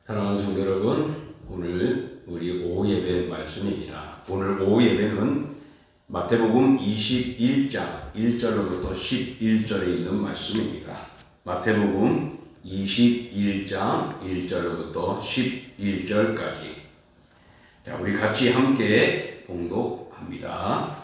사랑하는 성도 여러분, 오늘 우리 오후 예배 말씀입니다. 오늘 오후 예배는 마태복음 21장 1절로부터 11절에 있는 말씀입니다. 마태복음 21장 1절로부터 11절까지. 자, 우리 같이 함께 봉독합니다.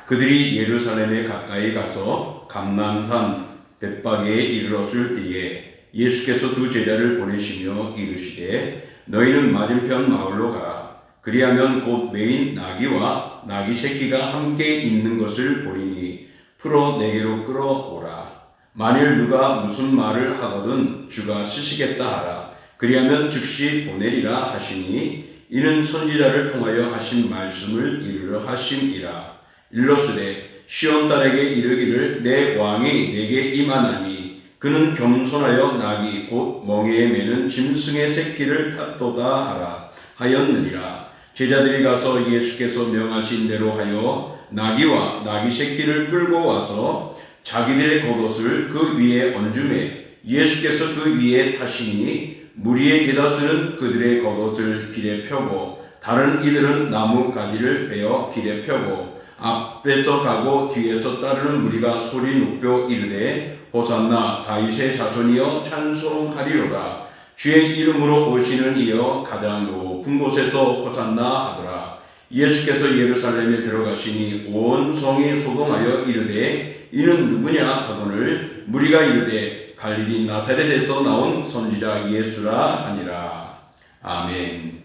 그들이 예루살렘에 가까이 가서 감람산 벳바게에 이르렀을 때에 예수께서 두 제자를 보내시며 이르시되 너희는 맞은편 마을로 가라. 그리하면 곧 매인 나귀와 나귀 새끼가 함께 있는 것을 보리니 풀어 내게로 끌어오라. 만일 누가 무슨 말을 하거든 주가 쓰시겠다 하라. 그리하면 즉시 보내리라 하시니 이는 선지자를 통하여 하신 말씀을 이루려 하심이라. 일러스되 시온 딸에게 이르기를 내 왕이 내게 임하나니 그는 겸손하여 나귀 곧 멍에에 매는 짐승의 새끼를 탔도다 하라 하였느니라. 제자들이 가서 예수께서 명하신 대로 하여 나귀와 나귀 새끼를 끌고 와서 자기들의 겉옷을 그 위에 얹음에 예수께서 그 위에 타시니 무리의 대다수는 그들의 겉옷을 길에 펴고 다른 이들은 나무 가지를 베어 길에 펴고 앞에서 가고 뒤에서 따르는 무리가 소리 높여 이르되 호산나 다윗의 자손이여 찬송하리로다. 주의 이름으로 오시는 이여 가장 높은 곳에서 호산나 하더라. 예수께서 예루살렘에 들어가시니 온 성이 소동하여 이르되 이는 누구냐 하거늘 무리가 이르되 갈릴리 나사렛에서 나온 선지자 예수라 하니라. 아멘.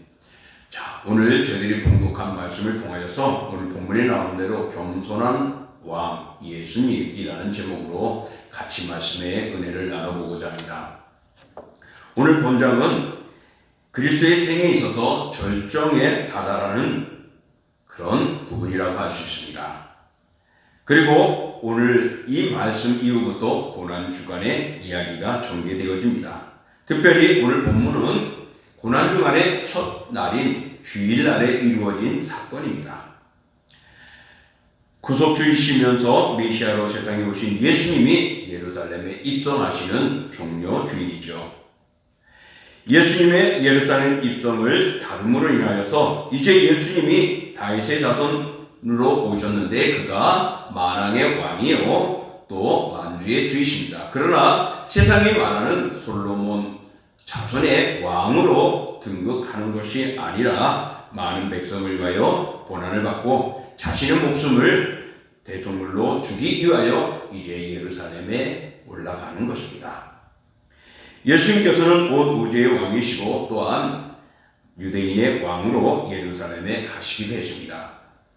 자, 오늘 저희들이 봉독한 말씀을 통하여서 오늘 본문에 나오는 대로 겸손한 왕 예수님이라는 제목으로 같이 말씀의 은혜를 나눠보고자 합니다. 오늘 본장은 그리스도의 생에 있어서 절정에 다다라는 그런 부분이라고 할 수 있습니다. 그리고 오늘 이 말씀 이후부터 고난주간의 이야기가 전개되어집니다. 특별히 오늘 본문은 고난주간의 첫 날인 주일날에 이루어진 사건입니다. 구속주이시면서 메시아로 세상에 오신 예수님이 예루살렘에 입성하시는 종료 주일이죠. 예수님의 예루살렘 입성을 다름으로 인하여서 이제 예수님이 다윗의 자손으로 오셨는데 그가 만왕의 왕이요 또 만주의 주이십니다. 그러나 세상이 말하는 솔로몬 자손의 왕으로 등극하는 것이 아니라 많은 백성을 위하여 고난을 받고 자신의 목숨을 대속물로 주기 위하여 이제 예루살렘에 올라가는 것입니다. 예수님께서는 온 우주의 왕이시고 또한 유대인의 왕으로 예루살렘에 가시기도 했습니다.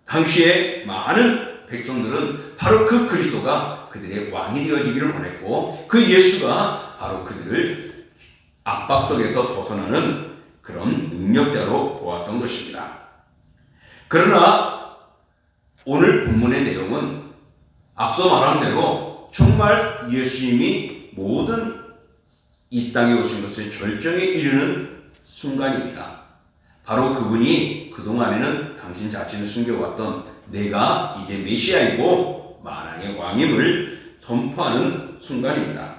당시에 많은 백성들은 바로 그 그리스도가 그들의 왕이 되어지기를 원했고 그 예수가 바로 그들을 압박 속에서 벗어나는 그런 능력자로 보았던 것입니다. 그러나 오늘 본문의 내용은 앞서 말한 대로 정말 예수님이 모든 이 땅에 오신 것의 절정에 이르는 순간입니다. 바로 그분이 그동안에는 당신 자신을 숨겨왔던 내가 이제 메시아이고 만왕의 왕임을 선포하는 순간입니다.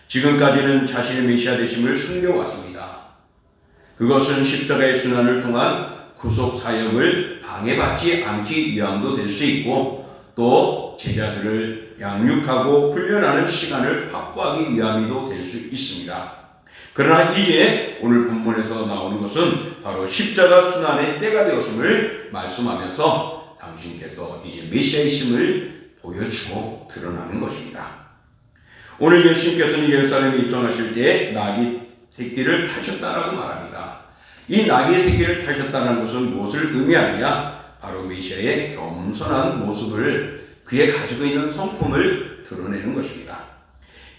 지금까지는 자신의 메시아 되심을 숨겨왔습니다. 그것은 십자가의 순환을 통한 구속 사역을 방해받지 않기 위함도 될 수 있고 또 제자들을 양육하고 훈련하는 시간을 확보하기 위함이도 될 수 있습니다. 그러나 이제 오늘 본문에서 나오는 것은 바로 십자가 순환의 때가 되었음을 말씀하면서 당신께서 이제 메시아이심을 보여주고 드러나는 것입니다. 오늘 예수님께서는 예루살렘에 입성하실 때 나귀 새끼를 타셨다라고 말합니다. 이 나귀의 새끼를 타셨다는 것은 무엇을 의미하느냐? 바로 메시아의 겸손한 모습을 그의 가지고 있는 성품을 드러내는 것입니다.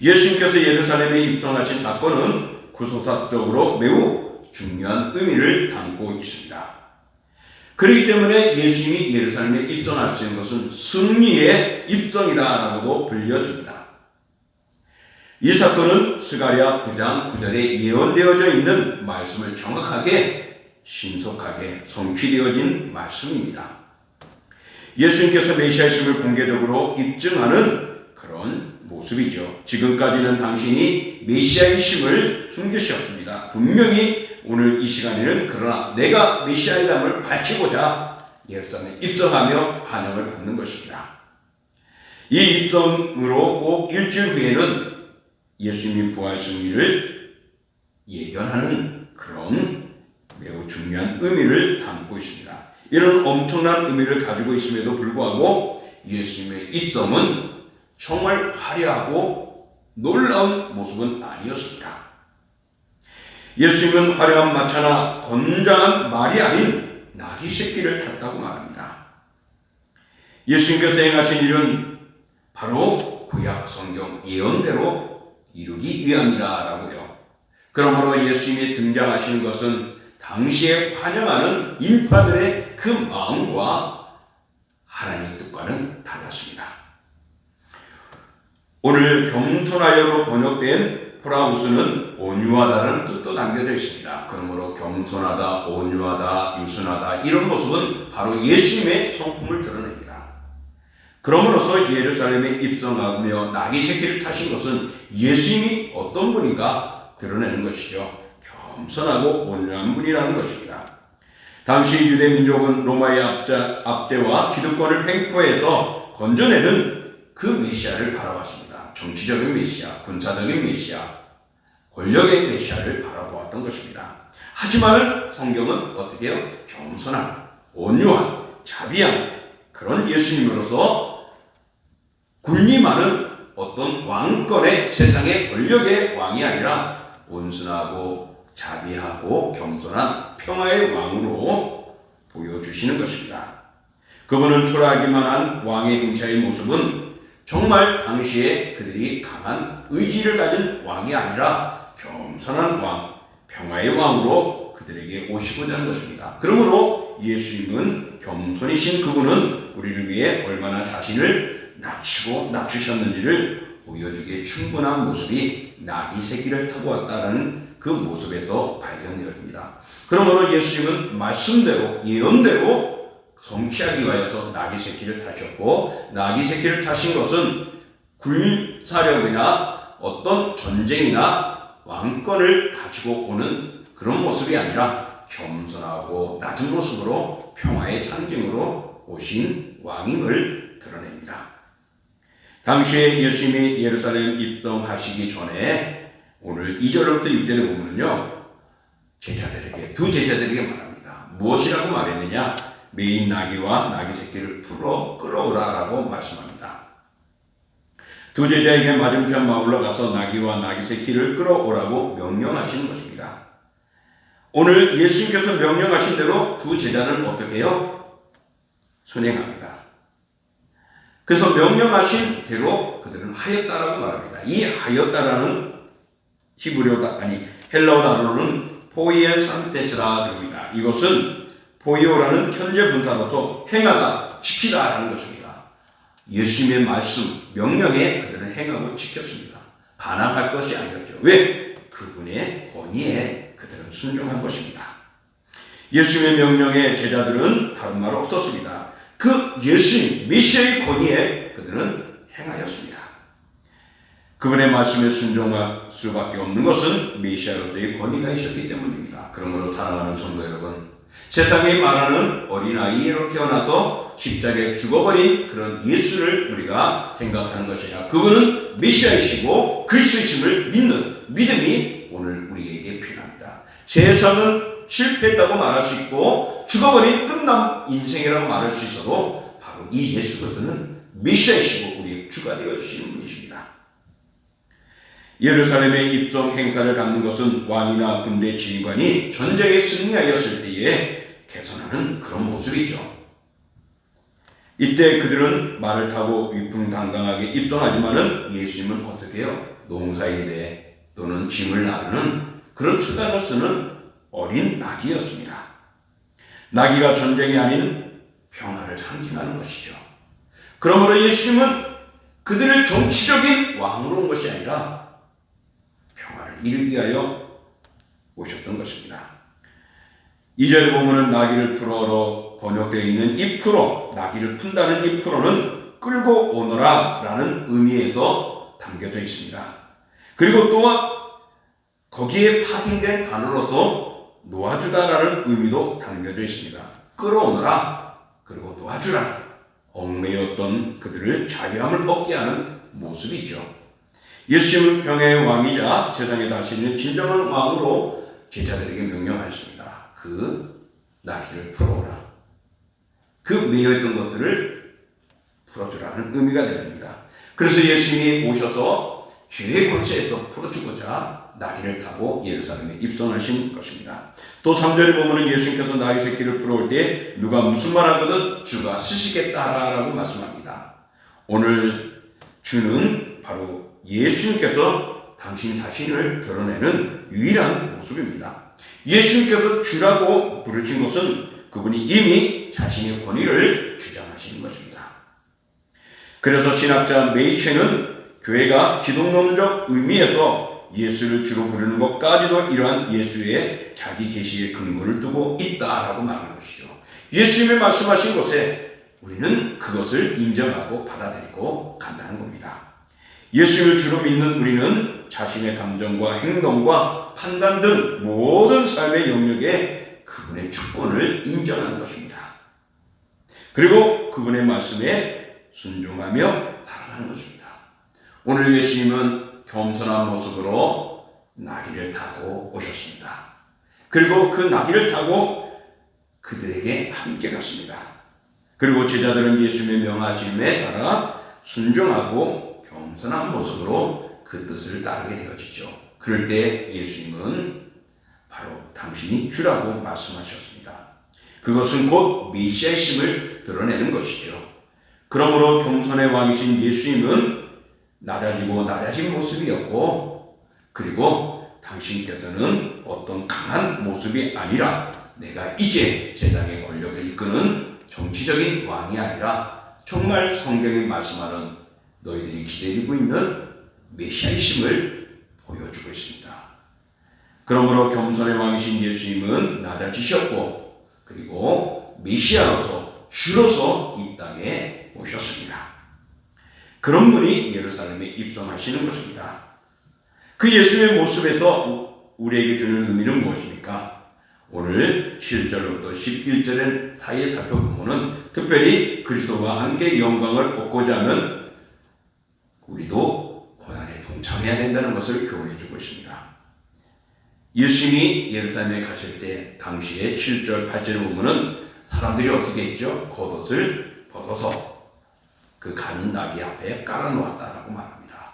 예수님께서 예루살렘에 입성하신 사건은 구속사적으로 매우 중요한 의미를 담고 있습니다. 그렇기 때문에 예수님이 예루살렘에 입성하시는 것은 승리의 입성이다라고도 불려집니다. 이 사건은 스가랴 9장 9절에 예언되어져 있는 말씀을 정확하게 신속하게 성취되어진 말씀입니다. 예수님께서 메시아이심을 공개적으로 입증하는 그런 모습이죠. 지금까지는 당신이 메시아이심을 숨기셨습니다. 분명히 오늘 이 시간에는 그러나 내가 메시아의 담을 밝히고자 예루살렘에 입성하며 환영을 받는 것입니다. 이 입성으로 꼭 일주일 후에는 예수님이 부활 승리를 예견하는 그런 매우 중요한 의미를 담고 있습니다. 이런 엄청난 의미를 가지고 있음에도 불구하고 예수님의 입성은 정말 화려하고 놀라운 모습은 아니었습니다. 예수님은 화려한 마차나 건장한 말이 아닌 나귀 새끼를 탔다고 말합니다. 예수님께서 행하신 일은 바로 구약 성경 예언대로 이루기 위함이다라고요. 그러므로 예수님이 등장하시는 것은 당시에 환영하는 인파들의 그 마음과 하나님의 뜻과는 달랐습니다. 오늘 겸손하여로 번역된 포라우스는 온유하다는 뜻도 담겨져 있습니다. 그러므로 겸손하다, 온유하다, 유순하다 이런 모습은 바로 예수님의 성품을 드러냅니다. 그러므로서 예루살렘에 입성하며 나귀 새끼를 타신 것은 예수님이 어떤 분인가 드러내는 것이죠. 겸손하고 온유한 분이라는 것입니다. 당시 유대 민족은 로마의 압제와 기득권을 횡포해서 건져내는 그 메시아를 바라봤습니다. 정치적인 메시아, 군사적인 메시아, 권력의 메시아를 바라보았던 것입니다. 하지만 성경은 어떻게 해요? 겸손한, 온유한, 자비한 그런 예수님으로서 군림하는 어떤 왕권의 세상의 권력의 왕이 아니라 온순하고 자비하고 겸손한 평화의 왕으로 보여주시는 것입니다. 그분은 초라하기만 한 왕의 행차의 모습은 정말 당시에 그들이 강한 의지를 가진 왕이 아니라 겸손한 왕, 평화의 왕으로 그들에게 오시고자 하는 것입니다. 그러므로 예수님은 겸손이신 그분은 우리를 위해 얼마나 자신을 낮추고 낮추셨는지를 보여주기에 충분한 모습이 나귀 새끼를 타고 왔다는 그 모습에서 발견되었습니다. 그러므로 예수님은 말씀대로 예언대로 성취하기 위하여서 나귀 새끼를 타셨고, 나귀 새끼를 타신 것은 군사력이나 어떤 전쟁이나 왕권을 가지고 오는 그런 모습이 아니라 겸손하고 낮은 모습으로 평화의 상징으로 오신 왕임을 드러냅니다. 당시에 예수님이 예루살렘 입성하시기 전에 오늘 2절부터 6절에 보면요, 제자들에게, 두 제자들에게 말합니다. 무엇이라고 말했느냐? 메인 나귀와 나귀 새끼를 풀어 끌어오라라고 말씀합니다. 두 제자에게 맞은편 마을로 가서 나귀와 나귀 새끼를 끌어오라고 명령하시는 것입니다. 오늘 예수님께서 명령하신 대로 두 제자는 어떻게 해요? 순행합니다. 그래서 명령하신 대로 그들은 하였다라고 말합니다. 이 하였다라는 헬라어 단어로는 포이엔 산테스라 그럽니다. 이것은 보이오라는 현재 분사로서 행하다, 지키다라는 것입니다. 예수님의 말씀, 명령에 그들은 행하고 지켰습니다. 반항할 것이 아니었죠. 왜? 그분의 권위에 그들은 순종한 것입니다. 예수님의 명령에 제자들은 다른 말 없었습니다. 그 예수님, 메시아의 권위에 그들은 행하였습니다. 그분의 말씀에 순종할 수밖에 없는 것은 메시아로서의 권위가 있었기 때문입니다. 그러므로 사랑하는 성도 여러분, 세상에 말하는 어린아이로 태어나서 십자가에 죽어버린 그런 예수를 우리가 생각하는 것이 아니라 그분은 메시아이시고 그리스도이심을 믿는 믿음이 오늘 우리에게 필요합니다. 세상은 실패했다고 말할 수 있고 죽어버린 끝남 인생이라고 말할 수 있어도 바로 이 예수 그리스도는 메시아이시고 우리의 주가 되어주시는 분이십니다. 예루살렘에 입성 행사를 갖는 것은 왕이나 군대 지휘관이 전쟁에 승리하였을 때에 개선하는 그런 모습이죠. 이때 그들은 말을 타고 위풍당당하게 입성하지만은 예수님은 어떻게 해요? 농사일에 또는 짐을 나르는 그런 수단을 쓰는 어린 나귀였습니다. 나귀가 전쟁이 아닌 평화를 상징하는 것이죠. 그러므로 예수님은 그들을 정치적인 왕으로 온 것이 아니라 평화를 이루기 위하여 오셨던 것입니다. 2절에 보면은 나귀를 풀어로 번역되어 있는 이 풀어, 나귀를 푼다는 이 풀어는 끌고 오너라 라는 의미에서 담겨져 있습니다. 그리고 또한 거기에 파생된 단어로서 놓아주다라는 의미도 담겨져 있습니다. 끌어오너라, 그리고 놓아주라. 얽매였던 그들을 자유함을 얻게 하는 모습이죠. 예수님은 평화의 왕이자 세상에 다스리는 진정한 왕으로 제자들에게 명령하였습니다. 그 나귀를 풀어오라. 그 매여있던 것들을 풀어주라는 의미가 됩니다. 그래서 예수님이 오셔서 죄의 권세에서 풀어주고자 나귀를 타고 예루살렘에 입성하신 것입니다. 또 3절에 보면 예수님께서 나귀 새끼를 풀어올 때 누가 무슨 말 하거든 주가 쓰시겠다라고 말씀합니다. 오늘 주는 바로 예수님께서 당신 자신을 드러내는 유일한 모습입니다. 예수님께서 주라고 부르신 것은 그분이 이미 자신의 권위를 주장하시는 것입니다. 그래서 신학자 메이체는 교회가 기독론적 의미에서 예수를 주로 부르는 것까지도 이러한 예수의 자기 계시의 근거를 두고 있다라고 말하는 것이죠. 예수님이 말씀하신 것에 우리는 그것을 인정하고 받아들이고 간다는 겁니다. 예수를 주로 믿는 우리는 자신의 감정과 행동과 판단 등 모든 삶의 영역에 그분의 주권을 인정하는 것입니다. 그리고 그분의 말씀에 순종하며 살아가는 것입니다. 오늘 예수님은 겸손한 모습으로 나귀를 타고 오셨습니다. 그리고 그 나귀를 타고 그들에게 함께 갔습니다. 그리고 제자들은 예수님의 명하심에 따라 순종하고 겸손한 모습으로 그 뜻을 따르게 되어지죠. 그럴 때 예수님은 바로 당신이 주라고 말씀하셨습니다. 그것은 곧 메시아이심을 드러내는 것이죠. 그러므로 겸손의 왕이신 예수님은 낮아지고 낮아진 모습이었고, 그리고 당신께서는 어떤 강한 모습이 아니라 내가 이제 세상의 권력을 이끄는 정치적인 왕이 아니라 정말 성경이 말씀하는 너희들이 기다리고 있는 메시아이심을 보여주고 있습니다. 그러므로 겸손의 왕이신 예수님은 낮아지셨고 그리고 메시아로서 주로서 이 땅에 오셨습니다. 그런 분이 예루살렘에 입성하시는 것입니다. 그 예수의 모습에서 우리에게 주는 의미는 무엇입니까? 오늘 7절부터 11절 사이에 살펴보면 특별히 그리스도와 함께 영광을 얻고자 하면 우리도 고난에 동참해야 된다는 것을 교훈해 주고 있습니다. 예수님이 예루살렘에 가실 때 당시에 7절, 8절에 보면은 사람들이 어떻게 했죠? 겉옷을 벗어서 그 가는 나귀 앞에 깔아놓았다라고 말합니다.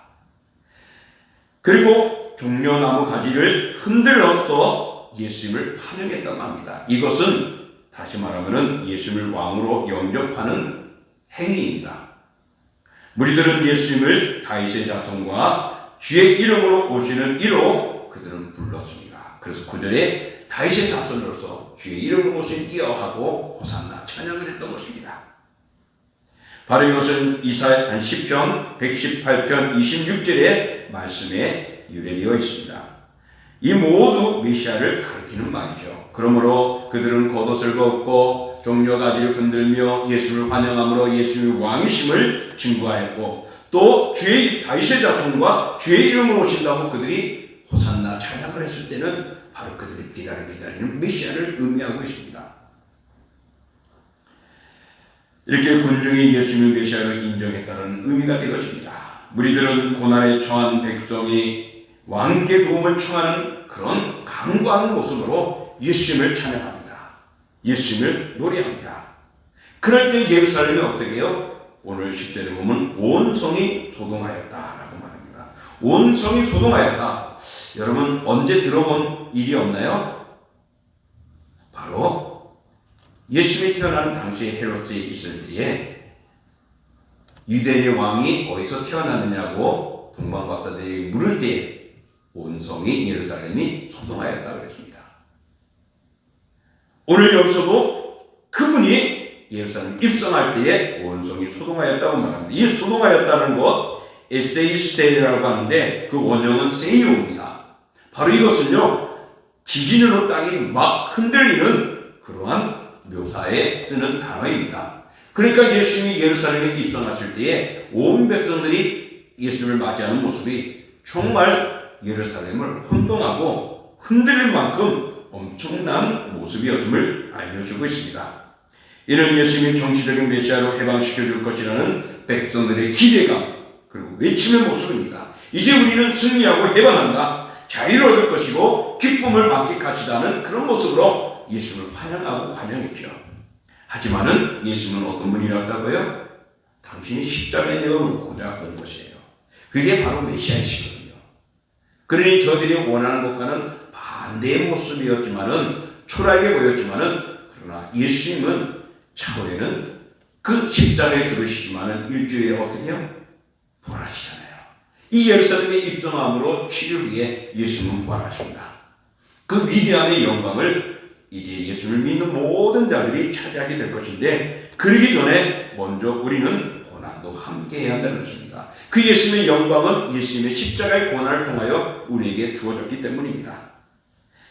그리고 종려나무 가지를 흔들어서 예수님을 환영했다고 합니다. 이것은 다시 말하면은 예수님을 왕으로 영접하는 행위입니다. 무리들은 예수님을 다윗의 자손과 주의 이름으로 오시는 이로 그들은 불렀습니다. 그래서 9절에 다윗의 자손으로서 주의 이름으로 오신 이여 하고 호산나 찬양을 했던 것입니다. 바로 이것은 이사야 시편 118편 26절의 말씀에 유래되어 있습니다. 이 모두 메시아를 가리키는 말이죠. 그러므로 그들은 겉옷을 벗고 종려가지를 흔들며 예수를 환영함으로 예수님의 왕이심을 증거하였고 또 주의 다윗의 자손과 주의 이름으로 오신다고 그들이 호산나 찬양을 했을 때는 바로 그들이 기다리는 메시아를 의미하고 있습니다. 이렇게 군중이 예수님의 메시아를 인정했다는 의미가 되어집니다. 무리들은 고난에 처한 백성이 왕께 도움을 청하는 그런 간구하는 모습으로 예수님을 찬양합니다. 예수님을 노래합니다. 그럴 때 예루살렘이 어떻게 해요? 오늘 10절에 보면 온 성이 소동하였다라고 말합니다. 온 성이 소동하였다. 여러분 언제 들어본 일이 없나요? 바로 예수님이 태어나는 당시에 헤롯에 있을 때에 유대인의 왕이 어디서 태어나느냐고 동방박사들이 물을 때 온 성이 예루살렘이 소동하였다고 그랬습니다. 오늘 여기서도 그분이 예루살렘 입성할 때에 온 성이 소동하였다고 말합니다. 이 소동하였다는 것 에세이스테라고 하는데 그 원형은 세이오입니다. 바로 이것은요 지진으로 땅이 막 흔들리는 그러한 묘사에 쓰는 단어입니다. 그러니까 예수님이 예루살렘에 입성하실 때에 온 백성들이 예수님을 맞이하는 모습이 정말 예루살렘을 혼동하고 흔들릴 만큼 엄청 끝난 모습이었음을 알려주고 있습니다. 이는 예수님이 정치적인 메시아로 해방시켜줄 것이라는 백성들의 기대감 그리고 외침의 모습입니다. 이제 우리는 승리하고 해방한다. 자유를 얻을 것이고 기쁨을 만끽하시다는 그런 모습으로 예수님을 환영하고 환영했죠. 하지만은 예수님은 어떤 분이었다고요? 당신이 십자가에 내어놓고자 온 것이에요. 그게 바로 메시아이시거든요. 그러니 저들이 원하는 것과는 반대의 모습이었지만은 초라하게 보였지만은 그러나 예수님은 차후에는 그 십자가에 들으시지만은 일주일에 어떻게 해요? 부활하시잖아요. 이 예루살렘에 입성함으로 7일 후에 예수님은 부활하십니다. 그 위대함의 영광을 이제 예수를 믿는 모든 자들이 차지하게 될 것인데 그러기 전에 먼저 우리는 고난도 함께 해야 한다는 것입니다. 그 예수님의 영광은 예수님의 십자가의 고난을 통하여 우리에게 주어졌기 때문입니다.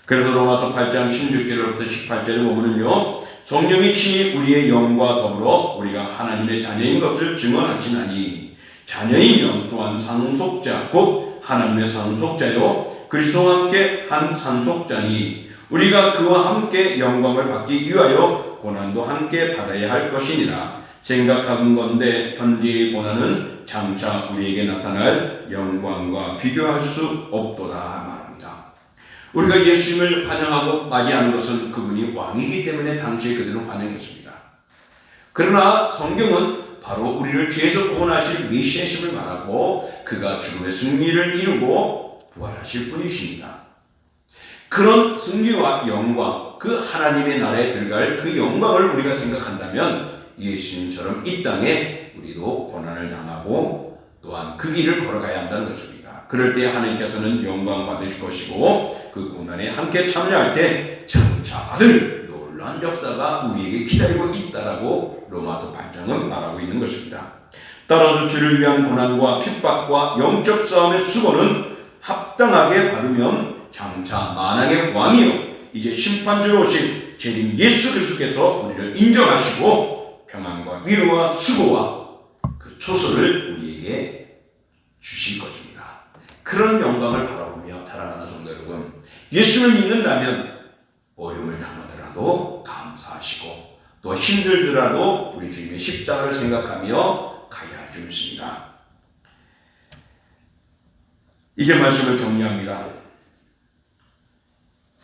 그래서 로마서 8장 16절부터 18절에 보면은요, 성령이 친히 우리의 영과 더불어 우리가 하나님의 자녀인 것을 증언하시나니 자녀이면 또한 상속자 곧 하나님의 상속자요 그리스도와 함께 한 상속자니 우리가 그와 함께 영광을 받기 위하여 고난도 함께 받아야 할 것이니라. 생각하는 건데 현재의 고난은 장차 우리에게 나타날 영광과 비교할 수 없도다 말합니다. 우리가 예수님을 환영하고 맞이하는 것은 그분이 왕이기 때문에 당시에 그들은 환영했습니다. 그러나 성경은 바로 우리를 죄에서 구원하실 메시아심을 말하고 그가 죽음의 승리를 이루고 부활하실 분이십니다. 그런 승리와 영광, 그 하나님의 나라에 들어갈 그 영광을 우리가 생각한다면 예수님처럼 이 땅에 우리도 고난을 당하고 또한 그 길을 걸어가야 한다는 것입니다. 그럴 때 하나님께서는 영광 받으실 것이고 그 고난에 함께 참여할 때 장차 받을 놀라운 역사가 우리에게 기다리고 있다라고 로마서 8장은 말하고 있는 것입니다. 따라서 주를 위한 고난과 핍박과 영적 싸움의 수고는 합당하게 받으면 장차 만왕의 왕이요 이제 심판주로 오실 재림 예수 그리스도께서 우리를 인정하시고 평안과 위로와 수고와 그 초소를 우리에게 주실 것입니다. 그런 영광을 바라보며 살아가는 성도 여러분, 예수를 믿는다면 어려움을 당하더라도 감사하시고 또 힘들더라도 우리 주님의 십자가를 생각하며 가야 할 줄 믿습니다. 이제 말씀을 정리합니다.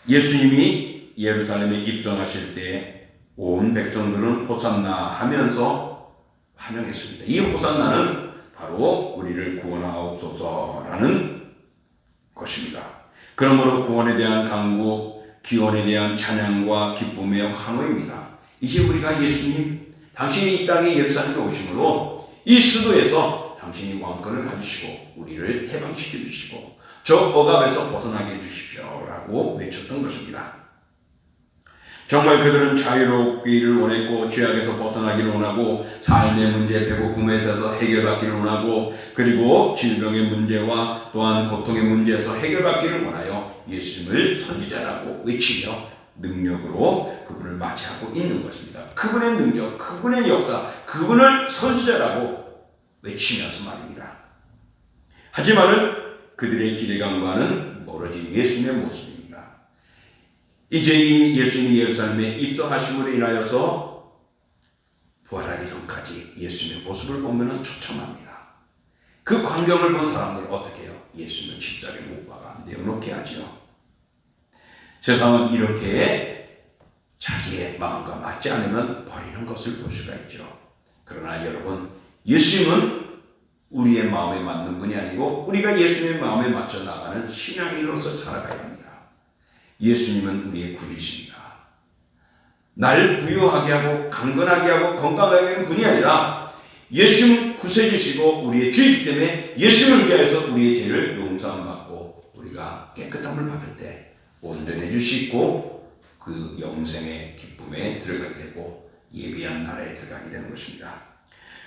예수님이 예루살렘에 입성하실 때 온 백성들은 호산나 하면서 환영했습니다. 이 호산나는 바로 우리를 구원하옵소서라는 것입니다. 그러므로 구원에 대한 간구, 기원에 대한 찬양과 기쁨의 환호입니다. 이제 우리가 예수님, 당신이 이 땅에 예루살렘에 오심으로 이 수도에서 당신이 왕권을 가지시고 우리를 해방시켜 주시고 저 억압에서 벗어나게 해주십시오 라고 외쳤던 것입니다. 정말 그들은 자유롭기를 원했고 죄악에서 벗어나기를 원하고 삶의 문제, 배고픔에 대해서 해결받기를 원하고 그리고 질병의 문제와 또한 고통의 문제에서 해결받기를 원하여 예수님을 선지자라고 외치며 능력으로 그분을 맞이하고 있는 것입니다. 그분의 능력, 그분의 역사, 그분을 선지자라고 외치면서 말입니다. 하지만은 그들의 기대감과는 멀어진 예수님의 모습입니다. 이제 이 예수님이 예루살렘에 입성하심으로 인하여서 부활하기 전까지 예수님의 모습을 보면 처참합니다. 그 광경을 본 사람들 어떻게 해요? 예수님을 십자가에 못 박아 내어놓게 하죠. 세상은 이렇게 자기의 마음과 맞지 않으면 버리는 것을 볼 수가 있죠. 그러나 여러분, 예수님은 우리의 마음에 맞는 분이 아니고 우리가 예수님의 마음에 맞춰 나가는 신앙인으로서 살아가야 합니다. 예수님은 우리의 구주이십니다. 날 부유하게 하고 강건하게 하고 건강하게 하는 분이 아니라 예수님은 구세주시고 우리의 주이기 때문에 예수님을 위하여서 우리의 죄를 용서받고 우리가 깨끗함을 받을 때 온전해질 수 있고 그 영생의 기쁨에 들어가게 되고 예비한 나라에 들어가게 되는 것입니다.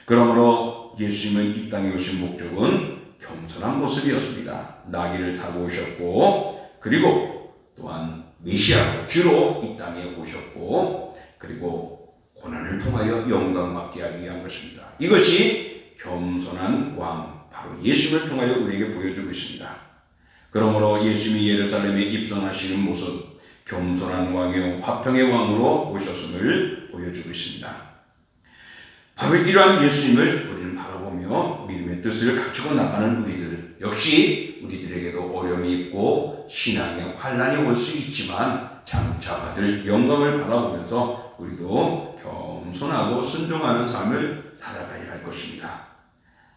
그러므로 예수님은 이 땅에 오신 목적은 겸손한 모습이었습니다. 나귀를 타고 오셨고 그리고 또한 메시아로 주로 이 땅에 오셨고 그리고 고난을 통하여 영광받게 하기 위한 것입니다. 이것이 겸손한 왕 바로 예수님을 통하여 우리에게 보여주고 있습니다. 그러므로 예수님이 예루살렘에 입성하시는 모습 겸손한 왕이요 화평의 왕으로 오셨음을 보여주고 있습니다. 바로 이러한 예수님을 우리는 바라보며 믿음의 뜻을 갖추고 나가는 우리들 역시 우리들에게도 어려움이 있고 신앙의 환란이 올 수 있지만 장차 받을 영광을 바라보면서 우리도 겸손하고 순종하는 삶을 살아가야 할 것입니다.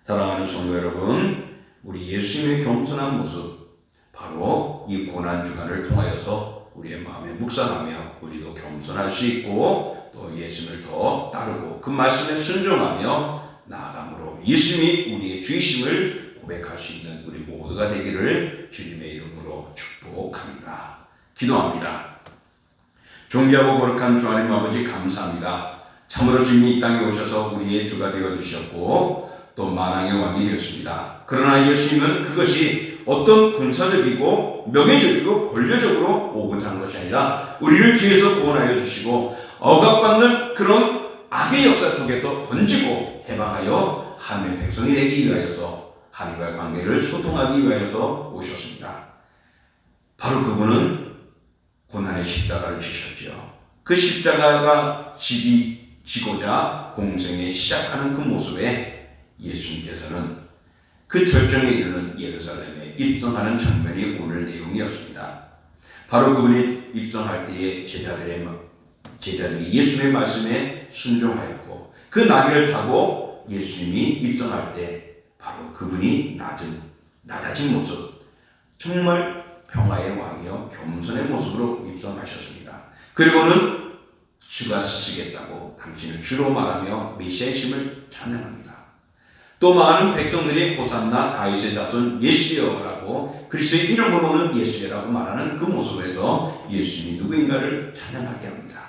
사랑하는 성도 여러분, 우리 예수님의 겸손한 모습 바로 이 고난주간을 통하여서 우리의 마음에 묵상하며 우리도 겸손할 수 있고 또 예수님을 더 따르고 그 말씀에 순종하며 나아감으로 예수님이 우리의 주이심을 고백할 수 있는 우리 모두가 되기를 주님의 이름으로 축복합니다. 기도합니다. 존귀하고 거룩한 주 하나님 아버지 감사합니다. 참으로 주님이 이 땅에 오셔서 우리의 주가 되어주셨고 또 만왕의 왕이 되었습니다. 그러나 예수님은 그것이 어떤 군사적이고 명예적이고 권력적으로 오고자 한 것이 아니라 우리를 죄에서 구원하여 주시고 억압받는 그런 악의 역사 속에서 던지고 해방하여 하나님의 백성이 되기 위하여서 하나님과의 관계를 소통하기 위하여서 오셨습니다. 바로 그분은 고난의 십자가를 지셨죠. 그 십자가가 지고자 공생에 시작하는 그 모습에 예수님께서는 그 절정에 이르는 예루살렘에 입성하는 장면이 오늘 내용이었습니다. 바로 그분이 입성할 때에 제자들이 예수님의 말씀에 순종하였고 그 나귀를 타고 예수님이 입성할 때 바로 그분이 낮아진 모습, 정말 평화의 왕이요 겸손의 모습으로 입성하셨습니다. 그리고는 주가 쓰시겠다고 당신을 주로 말하며 메시아이심을 찬양합니다. 또 많은 백성들이 호산나 다윗의 자손 예수여라고 그리스도의 이름으로는 예수여라고 말하는 그 모습에서 예수님이 누구인가를 찬양하게 합니다.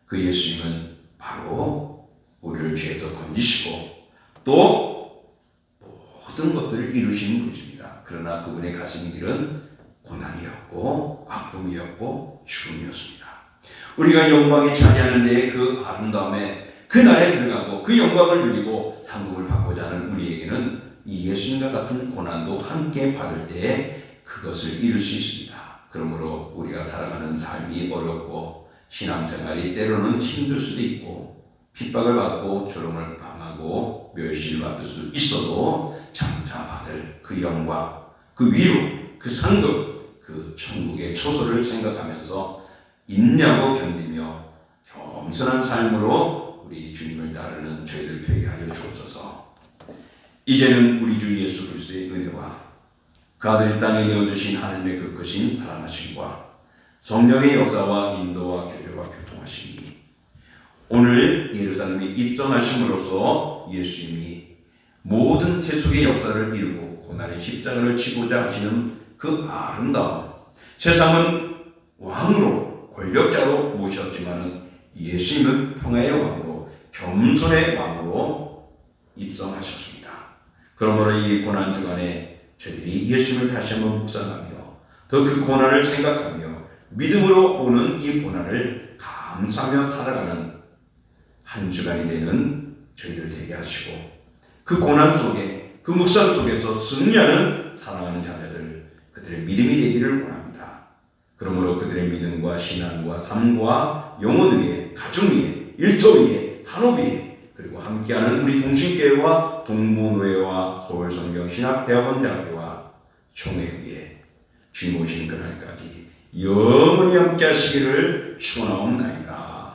그 예수님은 바로 우리를 죄에서 건지시고 또 모든 것들을 이루시는 분이십니다. 그러나 그분의 가신 길은 고난이었고 아픔이었고 죽음이었습니다. 우리가 영광에 차지하는 데에 그 아름다움에 그 날에 들어가고 그 영광을 누리고 상급을 받고자 하는 우리에게는 이 예수님과 같은 고난도 함께 받을 때에 그것을 이룰 수 있습니다. 그러므로 우리가 살아가는 삶이 어렵고 신앙생활이 때로는 힘들 수도 있고 핍박을 받고 조롱을 당하고 멸시를 받을 수 있어도 장차 받을 그 영광, 그 위로, 그 상급, 그 천국의 초소를 생각하면서 인내하고 견디며 겸손한 삶으로 우리 주님을 따르는 저희들 되게 하여 주옵소서. 이제는 우리 주 예수 그리스도의 은혜와 그 아들이 땅에 내어주신 하나님의 그 크신 사랑하심과 성령의 역사와 인도와 교제와 교통하심이 오늘 예루살렘에 입성하심으로써 예수님이 모든 태속의 역사를 이루고 고난의 십자가를 지고자 하시는 그 아름다움, 세상은 왕으로 권력자로 모셨지만은 예수님은 평화의 왕으로 겸손의 왕으로 입성하셨습니다. 그러므로 이 고난 주간에 저희들이 예수님을 다시 한번 묵상하며 더 그 고난을 생각하며 믿음으로 오는 이 고난을 감사하며 살아가는 한 주간이 되는 저희들 되게 하시고 그 고난 속에 그 묵상 속에서 승리하는 사랑하는 자녀들 그들의 믿음이 되기를 원합니다. 그러므로 그들의 믿음과 신앙과 삶과 영혼 위에 가정 위에 일터 위에 산업 위에 그리고 함께하는 우리 동신교회와 동문회와 서울성경신학대학원 대학교와 총회 위에 주님 오시는 그날까지 영원히 함께 하시기를 축원하옵나이다.